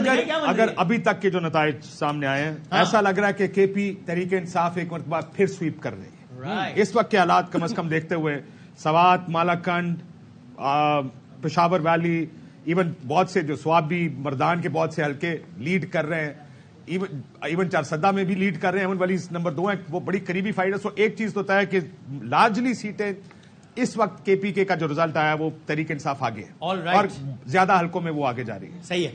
اگر ابھی تک کے جو نتائج سامنے آئے ہیں ایسا لگ رہا ہے کہ کے پی تحریک انصاف ایک مرتبہ پھر سویپ کر رہی ہے. اس وقت کے حالات کم از کم دیکھتے ہوئے سوات، مالاکنڈ، پشاور ویلی، ایون بہت سے جو سوابی مردان کے بہت سے حلقے لیڈ کر رہے ہیں، ایون چارسدہ میں بھی لیڈ کر رہے ہیں. احمد ولی نمبر 2 ہیں. وہ بڑی قریبی فائٹ ہے. سو ایک چیز تو طے ہے کہ لارجلی سیٹیں اس وقت کے پی کے کا جو رزلٹ آیا وہ تحریک انصاف آگے ہے اور زیادہ حلقوں میں وہ آگے جا رہی ہے. صحیح ہے.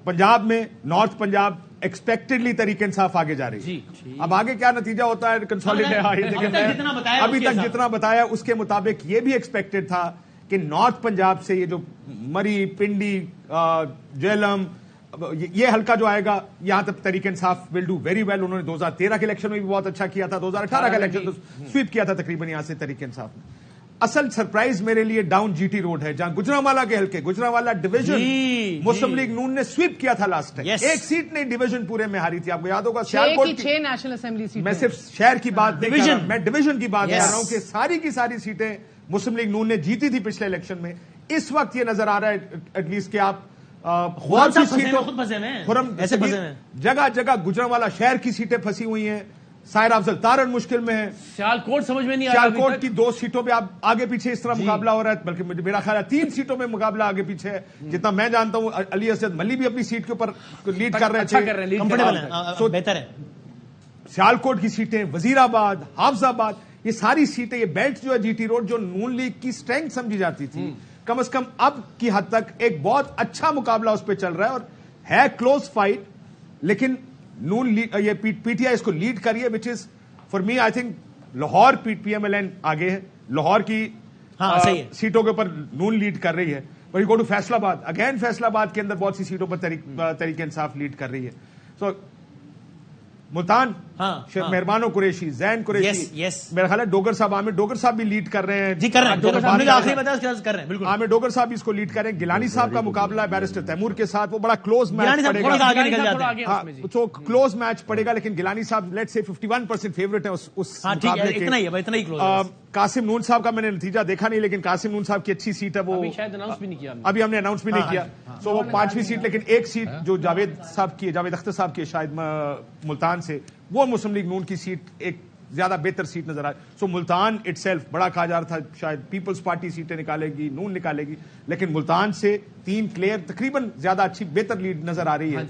پنجاب میں نارتھ پنجاب ایکسپیکٹڈلی تحریک انصاف آگے جا رہی ہے. اب آگے کیا نتیجہ ہوتا ہے کنسالیڈیٹ ابھی تک جتنا بتایا اس کے مطابق یہ بھی ایکسپیکٹڈ تھا کہ نارتھ پنجاب سے یہ جو مری، پنڈی، جہلم، یہ حلقہ جو آئے گا یہاں تک Tehreek Insaf will do very well. انہوں نے 2013 کے الیکشن میں بھی بہت اچھا کیا تھا، 2018 کا الیکشن تو سویپ کیا تھا تقریباً یہاں سے تحریک انصاف نے. اصل سرپرائز میرے لیے ڈاؤن جی ٹی روڈ ہے جہاں گجرانوالہ کے حلقے، گجرانوالہ ڈویژن مسلم لیگ نون نے سویپ کیا تھا لاسٹ ٹائم. ایک سیٹ نہیں ڈویژن پورے میں ہاری تھی. آپ کو یاد ہوگا سیالکوٹ کی 6 نیشنل اسمبلی سیٹ. میں صرف شہر کی بات نہیں کر رہا، میں ڈویژن کی بات کر رہا ہوں کہ ساری کی ساری سیٹیں مسلم لیگ نون نے جیتی تھی پچھلے الیکشن میں. اس وقت یہ نظر آ رہا ہے ایٹ لیسٹ کہ آپ جگہ جگہ گجرانوالہ شہر کی سیٹیں پھنسی ہوئی ہیں. سائر افضل تارڑ مشکل میں ہے. سیالکوٹ سمجھ میں نہیں آ رہا. سیالکوٹ کی 2 سیٹوں پہ آپ آگے پیچھے اس طرح مقابلہ ہو رہا ہے، بلکہ میرا خیال ہے 3 سیٹوں میں مقابلہ آگے پیچھے ہے. جتنا میں جانتا ہوں علی اسد ملی بھی اپنی سیٹ کے اوپر لیڈ کر رہے تھے. بہتر ہے. سیالکوٹ کی سیٹیں، وزیر آباد، حافظ آباد، یہ ساری سیٹیں، یہ بیلٹ جو ہے جی ٹی روڈ جو نون لیگ کی اسٹرینتھ سمجھی جاتی تھی، کم از کم اب کی حد تک ایک بہت اچھا مقابلہ اس پہ چل رہا ہے اور ہے کلوز فائٹ. لیکن نون یہ پی ٹی آئی اس کو لیڈ کری ہے which is for me I think Lahore P M L N آگے ہے. لاہور کی سیٹوں کے اوپر نون لیڈ کر رہی ہے. But you go to Faisalabad, again Faisal آباد کے اندر بہت سی سیٹوں پر تحریک انصاف لیڈ کر رہی ہے. سو ملتان مہربان قریشی، زین قریشی، میرا خیال ہے ڈوگر صاحب، عامر ڈوگر صاحب بھی لیڈ کر رہے ہیں. جی کر رہے ہیں. عامر ڈوگر صاحب اس کو لیڈ کر رہے ہیں. گیلانی صاحب کا مقابلہ ہے بیرسٹر تیمور کے ساتھ، وہ بڑا کلوز میچ پڑے گا. تو کلوز میچ پڑے گا لیکن گیلانی صاحب لیٹ سے 51% فیوریٹ ہیں اس مقابلے کے. قاسم نون صاحب کا میں نے نتیجہ دیکھا نہیں لیکن قاسم نون صاحب کی اچھی سیٹ ہے. وہ ابھی ہم نے اناؤنس بھی نہیں کیا. سو وہ 5ویں سیٹ، لیکن ایک سیٹ جو جاوید صاحب کی، جاوید اختر صاحب کی شاید ملتان سے، وہ مسلم لیگ نون کی سیٹ ایک زیادہ بہتر سیٹ نظر آئے. سو ملتان اٹ سیلف بڑا کہا جا رہا تھا شاید پیپلز پارٹی سیٹیں نکالے گی، نون نکالے گی، لیکن ملتان سے 3 کلیئر تقریباً زیادہ اچھی بہتر لیڈ نظر آ رہی ہے.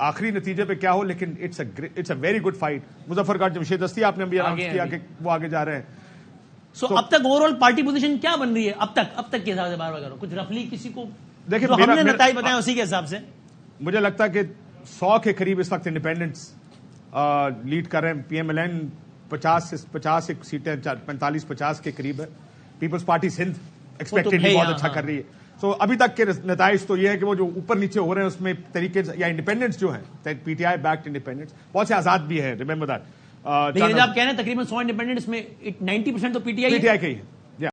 آخری نتیجے پہ کیا ہو لیکن it's a very good fight. Muzaffargarh Jamshed دستی آپ نے بھی اناؤنس کیا کہ وہ آگے جا رہے ہیں. سو اب تک اوور آل پارٹی پوزیشن کیا بن رہی ہے اب تک کے حساب سے؟ بار بار کچھ رفلی کسی کو دیکھیں، ہم نے نتائج بتایا اسی کے حساب سے مجھے لگتا ہے کہ 100 کے قریب اس وقت انڈیپینڈنٹس لیڈ کر رہے ہیں. پی ایم ایل این 50 سیٹیں 45-50 کے قریب ہے. پیپلز پارٹی سندھ ایکسپیکٹڈلی بہت اچھا کر رہی ہے. سو ابھی تک کے نتائج تو یہ ہے کہ وہ جو اوپر نیچے ہو رہے ہیں اس میں طریقے یا انڈیپینڈنٹس جو ہیں، پی ٹی آئی بیکڈ انڈیپینڈنٹس، بہت سے آزاد بھی ہیں. Remember that. لیکن آپ کہہ رہے ہیں تقریباً 100 انڈیپینڈنٹس میں 90% تو پی ٹی آئی کے ہی ہے.